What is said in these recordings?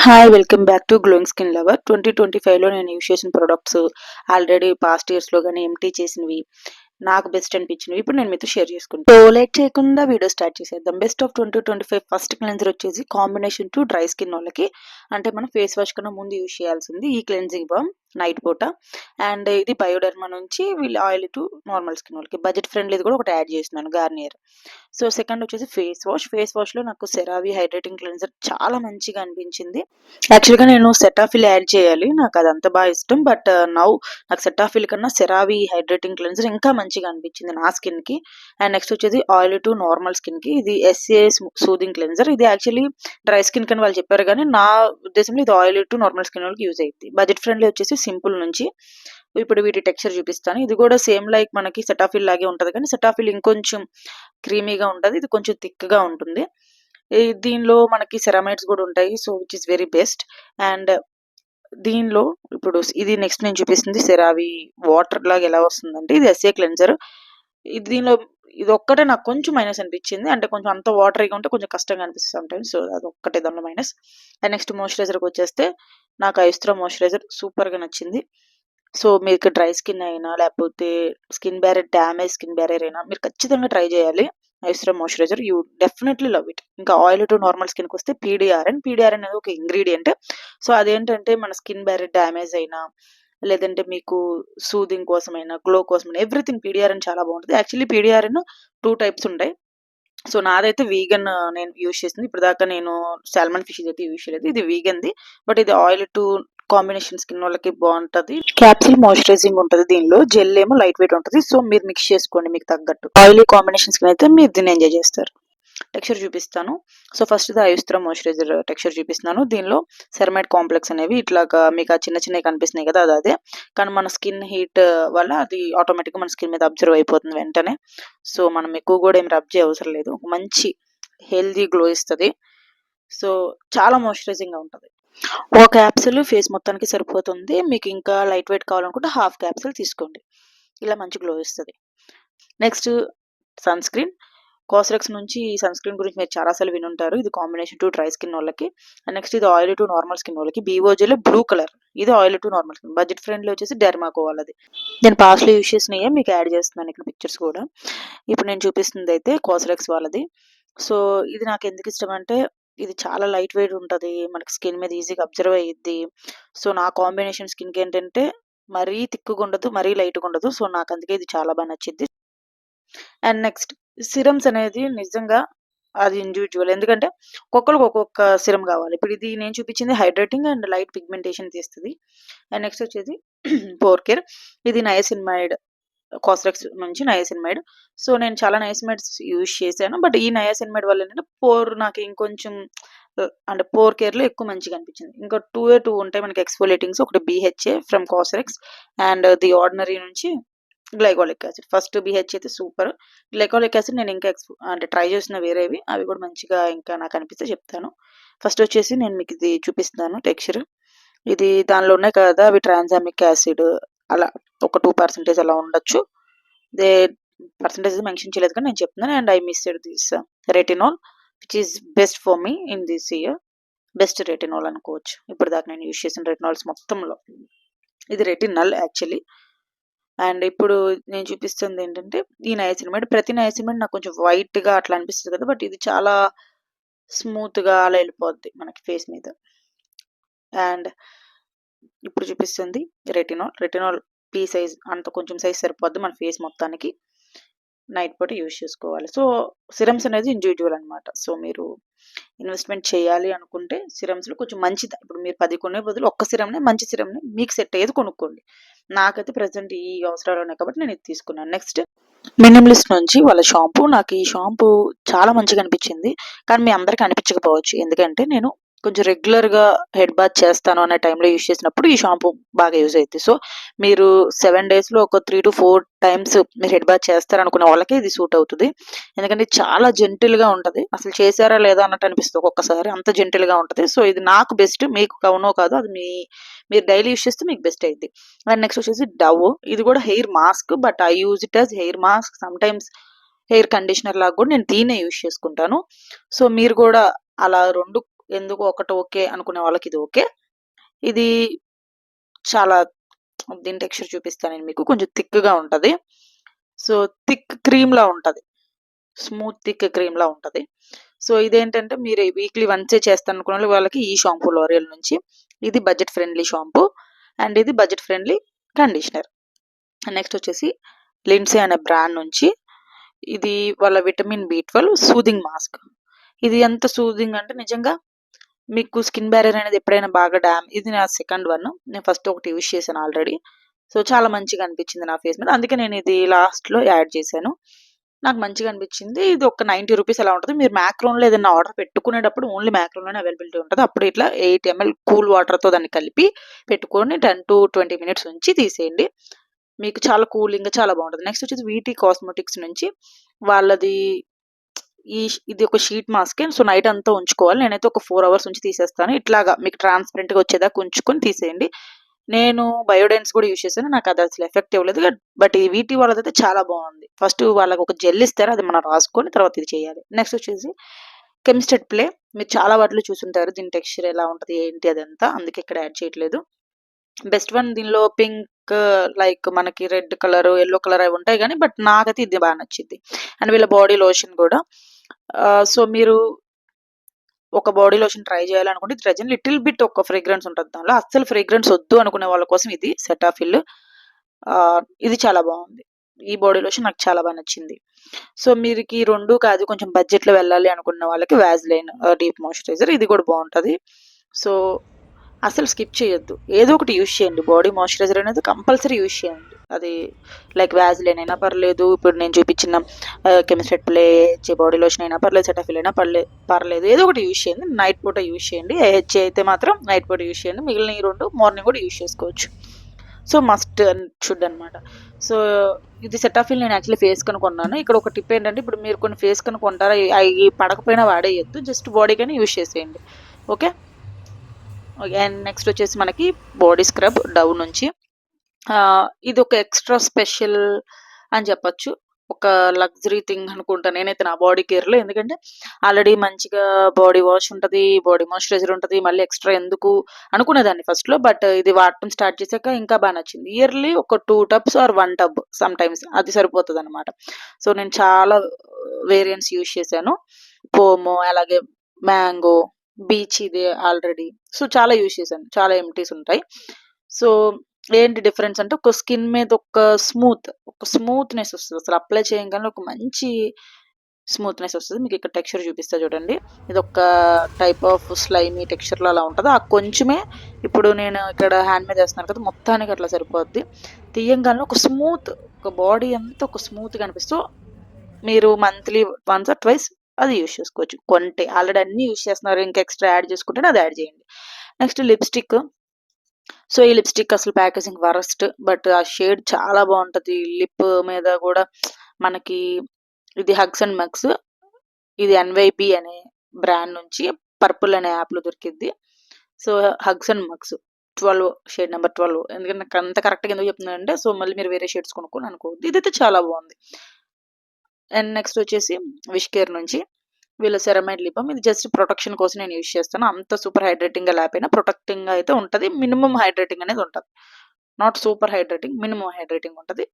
Hi welcome back to glowing skin lover 2025లో నేను use చేసిన ప్రొడక్ట్స్ ఆల్రెడీ పాస్ట్ ఇయర్స్లో కానీ ఎంటీ చేసినవి నాకు బెస్ట్ అనిపించినవి ఇప్పుడు నేను మీతో షేర్ చేసుకుంటాను. సో లేట్ చేయకుండా వీడియో స్టార్ట్ చేసేద్దాం. బెస్ట్ ఆఫ్ 2025 ఫస్ట్ క్లెన్జర్ వచ్చేసి కాంబినేషన్ టు డ్రై స్కిన్ వాళ్ళకి, అంటే మనం ఫేస్ వాష్ కన్నా ముందు యూస్ చేయాల్సింది ఈ క్లెన్జింగ్ బామ్ నైట్ పూట. అండ్ ఇది బయోడర్మా నుంచి వీళ్ళు ఆయిల్ టు నార్మల్ స్కిన్ వాళ్ళకి. బడ్జెట్ ఫ్రెండ్లీది కూడా ఒకటి యాడ్ చేస్తున్నాను, గార్నియర్. సో సెకండ్ వచ్చేసి ఫేస్ వాష్లో నాకు సెరావి హైడ్రేటింగ్ క్లెన్జర్ చాలా మంచిగా అనిపించింది. యాక్చువల్గా నేను సెటాఫిల్ యాడ్ చేయాలి, నాకు అది అంత బాగా ఇష్టం. బట్ నౌ నాకు సెటాఫిల్ కన్నా సెరావి హైడ్రేటింగ్ క్లెన్జర్ ఇంకా మంచిగా అనిపించింది నా స్కిన్ కి. అండ్ నెక్స్ట్ వచ్చేది ఆయిల్ టు నార్మల్ స్కిన్ కి, ఇది ఎస్ఏ సూదింగ్ క్లెన్జర్. ఇది యాక్చువల్లీ డ్రై స్కిన్ కని వాళ్ళు చెప్పారు, కానీ నా ఉద్దేశంలో ఇది ఆయిల్ టు నార్మల్ స్కిన్ వాళ్ళకి యూజ్ అయ్యింది. బడ్జెట్ ఫ్రెండ్లీ వచ్చేసి సింపుల్ నుంచి. ఇప్పుడు వీటి టెక్స్చర్ చూపిస్తాను. ఇది కూడా సేమ్ లైక్ మనకి సెటాఫిల్ లాగే ఉంటుంది, కానీ సెటాఫిల్ ఇంకొంచెం క్రీమీగా ఉంటుంది, ఇది కొంచెం థిక్గా ఉంటుంది. దీనిలో మనకి సెరామైడ్స్ కూడా ఉంటాయి, so which is very best. And దీనిలో ఇప్పుడు ఇది నెక్స్ట్ నేను చూపిస్తుంది సెరావి వాటర్ లాగా ఎలా వస్తుందంటే, ఇది ఎస్ఏ క్లెన్జర్. దీనిలో ఇది ఒక్కటే నాకు కొంచెం మైనస్ అనిపించింది, అంటే కొంచెం అంత వాటరీగా ఉంటే కొంచెం కష్టంగా అనిపిస్తుంది సమ్టైమ్స్. సో అది ఒక్కటే దానిలో మైనస్. అండ్ నెక్స్ట్ మాయిశ్చరైజర్కి వచ్చేస్తే నాకు ఐస్త్రా మాయిశ్చరైజర్ సూపర్గా నచ్చింది. సో మీకు డ్రై స్కిన్ అయినా లేకపోతే skin barrier damage skin barrier అయినా మీరు ఖచ్చితంగా ట్రై చేయాలి Aestura moisturiser. You definitely love it. ఇంకా ఆయిల్ టు నార్మల్ స్కిన్కి వస్తే పీడిఆర్ఎన్ అనేది ఒక ఇంగ్రీడియంట్. సో అదేంటంటే మన స్కిన్ బ్యారియర్ డ్యామేజ్ అయినా లేదంటే మీకు సూదింగ్ కోసమైనా గ్లో కోసమైనా ఎవ్రీథింగ్ పీడిఆర్ఎన్ చాలా బాగుంటుంది. యాక్చువల్లీ పీడిఆర్ఎన్ 2 టైప్స్ ఉంటాయి. సో నాదైతే వీగన్ నేను యూజ్ చేసింది. ఇప్పుడు దాకా నేను సాల్మన్ ఫిష్ అయితే యూజ్ చేయలేదు, ఇది వీగన్ది. బట్ ఇది ఆయిల్ టు కాంబినేషన్ స్కిన్ వాళ్ళకి బాగుంటది. క్యాప్సిల్ మాయిశ్చరైజింగ్ ఉంటుంది దీనిలో, జెల్ ఏమో లైట్ వెయిట్ ఉంటుంది. సో మీరు మిక్స్ చేసుకోండి మీకు తగ్గట్టు. ఆయిలీ కాంబినేషన్ స్కిన్ అయితే మీరు దీన్ని ఎంజాయ్ చేస్తారు. టెక్స్చర్ చూపిస్తాను. సో ఫస్ట్ ఇది ఐస్త్రా మాయిశ్చరైజర్ టెక్స్చర్ చూపిస్తున్నాను. దీనిలో సెరమైడ్ కాంప్లెక్స్ అనేవి ఇట్లాగా మీకు ఆ చిన్న చిన్నవి కనిపిస్తున్నాయి కదా, అది అదే. కానీ మన స్కిన్ హీట్ వల్ల అది ఆటోమేటిక్గా మన స్కిన్ మీద అబ్జర్వ్ అయిపోతుంది వెంటనే. సో మనం ఎక్కువ కూడా ఏం రబ్ చేయ అవసరం లేదు, మంచి హెల్దీ గ్లో ఇస్తుంది. సో చాలా మాయిశ్చరైజింగ్గా ఉంటుంది. ఒక క్యాప్సూల్ ఫేస్ మొత్తానికి సరిపోతుంది. మీకు ఇంకా లైట్ వెయిట్ కావాలనుకుంటే హాఫ్ క్యాప్సూల్ తీసుకోండి, ఇలా మంచి గ్లో ఇస్తుంది. Next sun screen. కాస్రెక్స్ నుంచి ఈ సన్ స్క్రీన్ గురించి మీరు చాలాసార్లు వినుంటారు. ఇది కాంబినేషన్ టు డ్రై స్కిన్ వాళ్ళకి. అండ్ నెక్స్ట్ ఇది ఆయిల్ టు నార్మల్ స్కిన్ వాళ్ళకి. బీఓజీలో బ్లూ కలర్, ఇది oil to normal skin. Budget friendly వచ్చేసి డెర్మాకో వాళ్ళది. నేను పాస్ట్లో యూస్ చేసినవి మీకు యాడ్ చేస్తున్నాను ఇక్కడ పిక్చర్స్ కూడా. ఇప్పుడు నేను చూపిస్తుంది అయితే కాస్రెక్స్ వాళ్ళది. సో ఇది నాకు ఎందుకు ఇష్టం అంటే, ఇది చాలా లైట్ వెయిట్ ఉంటుంది, మనకి స్కిన్ మీద ఈజీగా అబ్జర్వ్ అయ్యిద్ది. సో నా కాంబినేషన్ స్కిన్కి ఏంటంటే మరీ థిక్గా ఉండదు, మరీ లైట్గా ఉండదు. సో నాకు అందుకే ఇది చాలా బాగా నచ్చింది. అండ్ నెక్స్ట్ సిరమ్స్ అనేది నిజంగా అది ఇండివిజువల్, ఎందుకంటే ఒక్కొక్కరికి ఒక్కొక్క సిరం కావాలి. ఇప్పుడు ఇది నేను చూపించింది హైడ్రేటింగ్ అండ్ లైట్ పిగ్మెంటేషన్ తీస్తుంది. అండ్ నెక్స్ట్ వచ్చేది పోర్ కేర్. ఇది నయసిన్మైడ్, కాస్రెక్స్ నుంచి నయసిన్మైడ్. సో నేను చాలా నయసిన్మైడ్స్ యూజ్ చేశాను, బట్ ఈ నయసిన్మైడ్ వల్ల ఏంటంటే పోర్ నాకు ఇంకొంచెం అంటే పోర్ కేర్లో ఎక్కువ మంచిగా అనిపించింది. ఇంకా 2 ఉంటాయి మనకి ఎక్స్ఫోలేటింగ్స్, ఒకటి బిహెచ్ఏ ఫ్రమ్ కాస్రెక్స్ అండ్ ది ఆర్డినరీ నుంచి గ్లైకాలిక్ యాసిడ్. ఫస్ట్ బిహెచ్ అయితే సూపర్. గ్లైకాలిక్ యాసిడ్ నేను ఇంకా అంటే ట్రై చేసిన వేరేవి, అవి కూడా మంచిగా ఇంకా నాకు అనిపిస్తే చెప్తాను. ఫస్ట్ వచ్చేసి నేను మీకు ఇది చూపిస్తున్నాను టెక్స్చర్. ఇది దానిలో ఉన్నాయి కదా అవి ట్రాన్సామిక్ యాసిడ్, అలా ఒక 2% అలా ఉండొచ్చు. దే పర్సంటేజ్ మెన్షన్ చేయలేదు కానీ నేను చెప్తున్నాను. And I missed this retinol which is best for me in this year. Best retinol అనుకోవచ్చు ఇప్పుడు దాకా నేను యూజ్ చేసిన రెటినాల్స్ మొత్తంలో. ఇది రెటినల్ యాక్చువల్లీ. అండ్ ఇప్పుడు నేను చూపిస్తుంది ఏంటంటే ఈ నయసిన్మైడ్. ప్రతి నయసిన్మైడ్ నాకు కొంచెం వైట్గా అట్లా అనిపిస్తుంది కదా, బట్ ఇది చాలా స్మూత్గా అలా వెళ్ళిపోద్ది మనకి ఫేస్ మీద. అండ్ ఇప్పుడు చూపిస్తుంది రెటినాల్ పీ సైజ్, అంత కొంచెం సైజ్ సరిపోద్ది మన ఫేస్ మొత్తానికి. నైట్ పూట యూజ్ చేసుకోవాలి. సో సిరమ్స్ అనేది ఇండివిజువల్ అనమాట. సో మీరు ఇన్వెస్ట్మెంట్ చేయాలి అనుకుంటే సిరమ్స్లో కొంచెం మంచిది. ఇప్పుడు మీరు 10 కొనే బదులు ఒక్క సిరమ్ని, మంచి సిరమ్ని మీకు సెట్ అయ్యేది కొనుక్కోండి. నాకైతే ప్రజెంట్ ఈ అవసరాలు ఉన్నాయి కాబట్టి నేను ఇది తీసుకున్నాను. నెక్స్ట్ మినిమలిస్ట్ నుంచి వాళ్ళ షాంపూ. నాకు ఈ షాంపూ చాలా మంచిగా అనిపించింది, కానీ మీ అందరికీ అనిపించకపోవచ్చు, ఎందుకంటే నేను కొంచెం రెగ్యులర్గా హెడ్ బాత్ చేస్తాను అనే టైంలో యూజ్ చేసినప్పుడు ఈ షాంపూ బాగా యూజ్ అవుతుంది. సో మీరు 7 డేస్లో ఒక 3 to 4 టైమ్స్ మీరు హెడ్ బాత్ చేస్తారనుకునే వాళ్ళకి ఇది సూట్ అవుతుంది. ఎందుకంటే చాలా జెంటిల్గా ఉంటుంది, అసలు చేశారా లేదా అన్నట్టు అనిపిస్తుంది ఒక్కొక్కసారి, అంత జెంటిల్గా ఉంటుంది. సో ఇది నాకు బెస్ట్, మీకు అవునో కాదు అది మీరు డైలీ యూజ్ చేస్తే మీకు బెస్ట్ అయింది. అండ్ నెక్స్ట్ వచ్చేసి డవ్. ఇది కూడా hair mask, but I use it as hair mask, some times hair conditioner లాగా కూడా నేను దీన్నే యూజ్ చేసుకుంటాను. సో మీరు కూడా అలా 2 ఎందుకు ఒకటి ఓకే అనుకునే వాళ్ళకి ఇది ఓకే. ఇది చాలా దీని టెక్స్చర్ చూపిస్తాను నేను మీకు. కొంచెం థిక్‌గా ఉంటది. సో, థిక్ క్రీమ్‌లా ఉంటది. స్మూత్ థిక్ క్రీమ్‌లా ఉంటది. సో, ఇదేంటంటే మీరు వీక్లీ వన్సే చేస్తాననుకున్న వాళ్ళకి ఈ షాంపూ లోరియల్ నుంచి. ఇది బడ్జెట్ ఫ్రెండ్లీ షాంపూ అండ్ ఇది బడ్జెట్ ఫ్రెండ్లీ కండిషనర్. నెక్స్ట్ వచ్చేసి లిండ్సే అనే బ్రాండ్ నుంచి ఇది వాళ్ళ విటమిన్ బి12 సూదింగ్ మాస్క్. ఇది ఎంత సూదింగ్ అంటే నిజంగా మీకు స్కిన్ బ్యారియర్ అనేది ఎప్పుడైనా బాగా ఇది నా సెకండ్ వన్. నేను ఫస్ట్ ఒకటి యూజ్ చేశాను ఆల్రెడీ. సో చాలా మంచిగా అనిపించింది నా ఫేస్ మీద. అందుకే నేను ఇది లాస్ట్లో యాడ్ చేశాను. నాకు మంచిగా అనిపించింది. ఇది ఒక 90 రూపీస్ అలా ఉంటుంది. మీరు మ్యాక్రోన్లో ఏదైనా ఆర్డర్ పెట్టుకునేటప్పుడు ఓన్లీ మ్యాక్రోన్లోనే అవైలబిలిటీ ఉంటుంది. అప్పుడు ఇట్లా 8 ml కూల్ వాటర్తో దాన్ని కలిపి పెట్టుకొని 10 to 20 minutes ఉంచి తీసేయండి. మీకు చాలా కూలింగ్ చాలా బాగుంటుంది. నెక్స్ట్ వచ్చేసి వీటీ కాస్మెటిక్స్ నుంచి వాళ్ళది ఇది ఒక షీట్ మాస్క్. సో నైట్ అంతా ఉంచుకోవాలి. నేనైతే ఒక 4 hours ఉంచి తీసేస్తాను. ఇట్లాగా మీకు ట్రాన్స్పరెంట్గా వచ్చేదాకా ఉంచుకొని తీసేయండి. నేను బయోడెన్స్ కూడా యూజ్ చేశాను. నాకు అది అసలు ఎఫెక్ట్ ఇవ్వలేదు. బట్ ఈ వీటీ వాళ్ళదైతే చాలా బాగుంది. ఫస్ట్ వాళ్ళకి ఒక జెల్ ఇస్తారు, అది మనం రాసుకొని తర్వాత ఇది చేయాలి. నెక్స్ట్ వచ్చేసి కెమిస్టెడ్ ప్లే. మీరు చాలా వాటిలో చూసుంటారు దీని టెక్స్చర్ ఎలా ఉంటుంది ఏంటి అదంతా, అందుకే ఇక్కడ యాడ్ చేయట్లేదు. బెస్ట్ వన్ దీనిలో పింక్, లైక్ మనకి రెడ్ కలర్, ఎల్లో కలర్ అవి ఉంటాయి కానీ బట్ నాకైతే ఇది బాగా నచ్చింది. అండ్ వీళ్ళ బాడీ లోషన్ కూడా. సో మీరు ఒక బాడీ లోషన్ ట్రై చేయాలనుకుంటే ట్రై చేయండి. లిటిల్ బిట్ ఒక ఫ్రేగ్రెన్స్ ఉంటుంది దానిలో. అస్సలు ఫ్రేగ్రెన్స్ వద్దు అనుకునే వాళ్ళ కోసం ఇది సెటాఫిల్. ఇది చాలా బాగుంది. ఈ బాడీ లోషన్ నాకు చాలా బాగా నచ్చింది. సో మీరు ఈ రెండు కాదు, కొంచెం బడ్జెట్లో వెళ్ళాలి అనుకున్న వాళ్ళకి వ్యాజ్లైన్ డీప్ మాయిశ్చరైజర్ ఇది కూడా బాగుంటుంది. సో అసలు స్కిప్ చేయొద్దు, ఏదో ఒకటి యూజ్ చేయండి. బాడీ మాయిశ్చరైజర్ అనేది కంపల్సరీ యూజ్ చేయండి. అది లైక్ వ్యాజ్లైన్ అయినా పర్లేదు, ఇప్పుడు నేను చూపించిన కెమిస్ట్రెట్ ప్లే బాడీ లోషన్ అయినా పర్లేదు, సెటాఫిల్ అయినా పర్లేదు, ఏదో ఒకటి యూజ్ చేయండి. నైట్ పూట యూజ్ చేయండి. ఏహెచ్ అయితే మాత్రం నైట్ పూట యూజ్ చేయండి. మిగిలిన ఈ రెండు మార్నింగ్ కూడా యూజ్ చేసుకోవచ్చు. సో మస్ట్ షుడ్ అనమాట. సో ఇది సెటాఫిల్ నేను యాక్చువల్లీ ఫేస్ కను కొన్నాను. ఇక్కడ ఒక టిప్ ఏంటంటే, ఇప్పుడు మీరు కొన్ని ఫేస్ కను కొంటారా, అవి పడకపోయినా వాడేయద్దు, జస్ట్ బాడీకైనా యూజ్ చేసేయండి. ఓకే. అండ్ నెక్స్ట్ వచ్చేసి మనకి బాడీ స్క్రబ్ డవ్ నుంచి. ఇది ఒక ఎక్స్ట్రా స్పెషల్ అని చెప్పచ్చు. ఒక లగ్జరీ థింగ్ అనుకుంటా నేనైతే నా బాడీ కేర్లో. ఎందుకంటే ఆల్రెడీ మంచిగా బాడీ వాష్ ఉంటుంది, బాడీ మాయిశ్చరైజర్ ఉంటుంది, మళ్ళీ ఎక్స్ట్రా ఎందుకు అనుకునేదాన్ని ఫస్ట్లో. బట్ ఇది వాడటం స్టార్ట్ చేశాక ఇంకా బాగా నచ్చింది. ఇయర్లీ ఒక 2 tubs or 1 tub some times అది సరిపోతుంది అనమాట. సో నేను చాలా వేరియంట్స్ యూజ్ చేశాను. పోమో, అలాగే మ్యాంగో, బీచ్ ఇది ఆల్రెడీ. సో చాలా యూజ్ చేశాను. చాలా ఎంటీస్ ఉంటాయి. సో ఏంటి డిఫరెన్స్ అంటే, ఒక స్కిన్ మీద ఒక స్మూత్నెస్ వస్తుంది. అసలు అప్లై చేయగానే ఒక మంచి స్మూత్నెస్ వస్తుంది. మీకు ఇక్కడ టెక్స్చర్ చూపిస్తా చూడండి. ఇది ఒక టైప్ ఆఫ్ స్లైమీ టెక్స్చర్లో అలా ఉంటుంది. ఆ కొంచెమే ఇప్పుడు నేను ఇక్కడ హ్యాండ్ మీద వేస్తున్నాను కదా, మొత్తానికి అట్లా సరిపోద్ది. తీయంగానే ఒక బాడీ అంతా ఒక స్మూత్గా అనిపిస్తూ మీరు మంత్లీ వన్స్ ఆర్ ట్వైస్ అది యూజ్ చేసుకోవచ్చు. కొంటే ఆల్రెడీ అన్ని యూజ్ చేస్తున్నారు, ఇంకా ఎక్స్ట్రా యాడ్ చేసుకుంటే అది యాడ్ చేయండి. Next lipstick. సో ఈ లిప్స్టిక్ అసలు ప్యాకేజింగ్ వరస్ట్, బట్ ఆ షేడ్ చాలా బాగుంటుంది. లిప్ మీద కూడా మనకి ఇది హగ్స్ అండ్ మగ్స్. ఇది ఎన్వైబి అనే బ్రాండ్ నుంచి పర్పుల్ అనే యాప్లో దొరికింది. So hugs and mugs 12 shade number 12. ఎందుకంటే నాకు అంత కరెక్ట్గా ఎందుకు చెప్తున్నానంటే, సో మళ్ళీ మీరు వేరే షేడ్స్ కొనుక్కొని అనుకోవద్దు. ఇదైతే చాలా బాగుంది. అండ్ నెక్స్ట్ వచ్చేసి విష్ కేర్ నుంచి వీళ్ళ సెరమైడ్ లిప్ బామ్. ఇది జస్ట్ ప్రొటెక్షన్ కోసం నేను యూజ్ చేస్తాను. అంత సూపర్ హైడ్రేటింగ్గా లేకపోయినా ప్రొటెక్టింగ్గా అయితే ఉంటుంది. మినిమం హైడ్రేటింగ్ అనేది ఉంటుంది. Not super hydrating, minimum hydrating ఉంటుంది.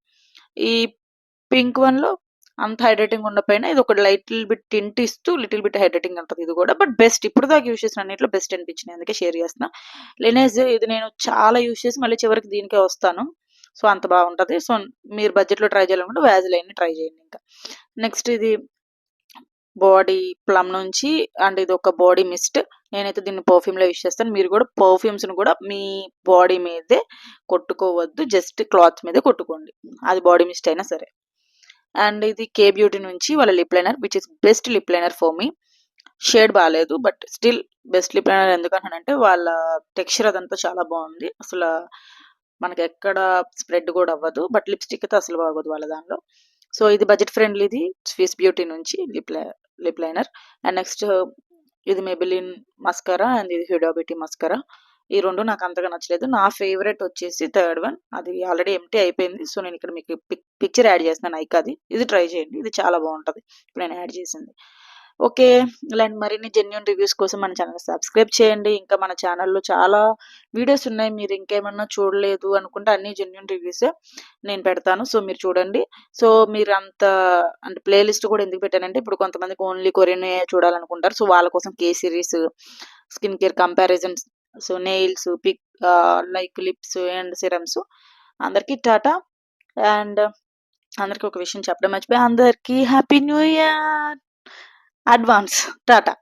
ఈ పింక్ వన్లో అంత హైడ్రేటింగ్ ఉండకపోయినా ఇది ఒక లిటిల్ బిట్ టింట్ ఇస్తూ లిటిల్ బిట్ హైడ్రేటింగ్ ఉంటుంది ఇది కూడా. బట్ బెస్ట్, ఇప్పుడు దాకా యూజ్ చేసిన అన్నింటిలో బెస్ట్ అనిపించింది, అందుకే షేర్ చేస్తున్నా. లెనేజ్ ఇది నేను చాలా యూజ్ చేసి మళ్ళీ చివరికి దీనికే వస్తాను. సో అంత బాగుంటుంది. సో మీరు బడ్జెట్లో ట్రై చేయాలనుకుంటే వ్యాజిలైన్ని ట్రై చేయండి. ఇంకా నెక్స్ట్ ఇది బాడీ ప్లమ్ నుంచి, అండ్ ఇది ఒక బాడీ మిస్ట్. నేనైతే దీన్ని పర్ఫ్యూమ్లో యూజ్ చేస్తాను. మీరు కూడా పర్ఫ్యూమ్స్ని కూడా మీ బాడీ మీదే కొట్టుకోవద్దు, జస్ట్ క్లాత్ మీదే కొట్టుకోండి, అది బాడీ మిస్ట్ అయినా సరే. అండ్ ఇది కే బ్యూటీ నుంచి వాళ్ళ lip liner, which is best lip liner for me. Shade బాగాలేదు, but still best lip liner. ఎందుకంటానంటే వాళ్ళ టెక్స్చర్ అదంతా చాలా బాగుంది. అసలు మనకి ఎక్కడ స్ప్రెడ్ కూడా అవ్వదు, బట్ లిప్స్టిక్ అయితే అసలు బాగోదు వాళ్ళ దానిలో. సో ఇది బడ్జెట్ ఫ్రెండ్లీది స్విస్ బ్యూటీ నుంచి లిప్ లైనర్. అండ్ నెక్స్ట్ ఇది మెబిలిన్ మస్కరా అండ్ ఇది హ్యూడా బ్యూటీ మస్కరా. ఈ రెండు నాకు అంతగా నచ్చలేదు. నా ఫేవరెట్ వచ్చేసి థర్డ్ వన్, అది ఆల్రెడీ ఎంటీ అయిపోయింది. సో నేను ఇక్కడ మీకు పిక్చర్ యాడ్ చేస్తున్నాను ఐకాది. ఇది ట్రై చేయండి, ఇది చాలా బాగుంటుంది. ఇప్పుడు నేను యాడ్ చేసింది. ఓకే. ఇలాంటి మరిన్ని జెన్యూన్ రివ్యూస్ కోసం మన ఛానెల్‌ని సబ్స్క్రైబ్ చేయండి. ఇంకా మన ఛానెల్‌లో చాలా వీడియోస్ ఉన్నాయి. మీరు ఇంకేమన్నా చూడలేదు అనుకుంటే అన్నీ జెన్యూన్ రివ్యూసే నేను పెడతాను. సో, మీరు చూడండి. సో, మీరంత అంటే ప్లే లిస్ట్ కూడా ఎందుకు పెట్టానంటే, ఇప్పుడు కొంతమందికి ఓన్లీ కొరియనే చూడాలనుకుంటారు. సో, వాళ్ళ కోసం కే series, skin care comparisons, so, nails, like lips and serums. అందరికీ టాటా. అండ్ అందరికి ఒక విషయం చెప్పడం మర్చిపోయా. అందరికీ happy new year advance. Tata.